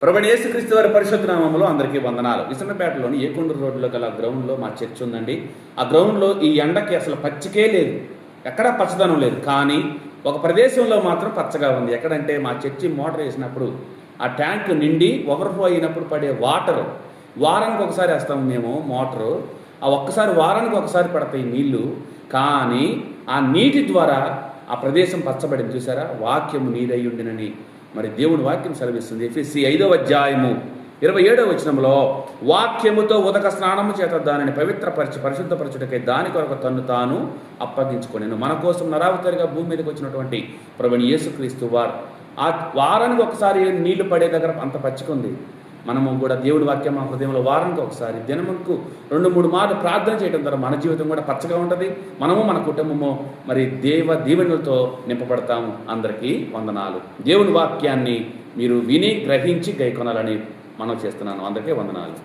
ప్రభువైన యేసుక్రీస్తు వారి పరిశుద్ధ నామములో అందరికీ వందనాలు. విసన్నపేటలోని ఏకొండూరు రోడ్లో గల గ్రౌండ్లో మా చర్చ్ ఉందండి. ఆ గ్రౌండ్లో ఈ ఎండకి అసలు పచ్చికే లేదు, ఎక్కడా పచ్చదనం లేదు. కానీ ఒక ప్రదేశంలో మాత్రం పచ్చగా ఉంది. ఎక్కడంటే మా చర్చి మోటార్ వేసినప్పుడు ఆ ట్యాంక్ నిండి ఓవర్ఫ్లో అయినప్పుడు పడే వాటర్ వారానికి ఒకసారి వేస్తాము మేము మోటరు. ఆ ఒక్కసారి వారానికి ఒకసారి పడతాయి నీళ్లు. కానీ ఆ నీటి ద్వారా ఆ ప్రదేశం పచ్చబడింది. చూసారా, వాక్యము నీరై ఉండినని మరి దేవుని వాక్యం సెలవిస్తుంది. ఎఫెసీ 5వ అధ్యాయము 27వ వచనంలో వాక్యముతో ఉదక స్నానము చేత దానిని పరిశుద్ధపరచుటకై దాని కొరకు తన్ను తాను అప్పగించుకొనెను. మన కోసం నరావతారిగా భూమి మీదకి వచ్చినటువంటి ప్రభువైన యేసుక్రీస్తు వారు ఆ వారానికి ఒకసారి నీళ్లు పడే దగ్గర అంత పచ్చికుంది. మనము కూడా దేవుడి వాక్యం మా హృదయంలో వారానికి ఒకసారి దినముకు 2-3 మార్లు ప్రార్థన చేయడం ద్వారా మన జీవితం కూడా పచ్చగా ఉంటుంది. మనము మన కుటుంబము మరి దీవెనలతో నింపబడతాము. అందరికీ వందనాలు. దేవుని వాక్యాన్ని మీరు విని గ్రహించి గైకొనాలని మనం చేస్తున్నాను. అందరికీ వందనాలు.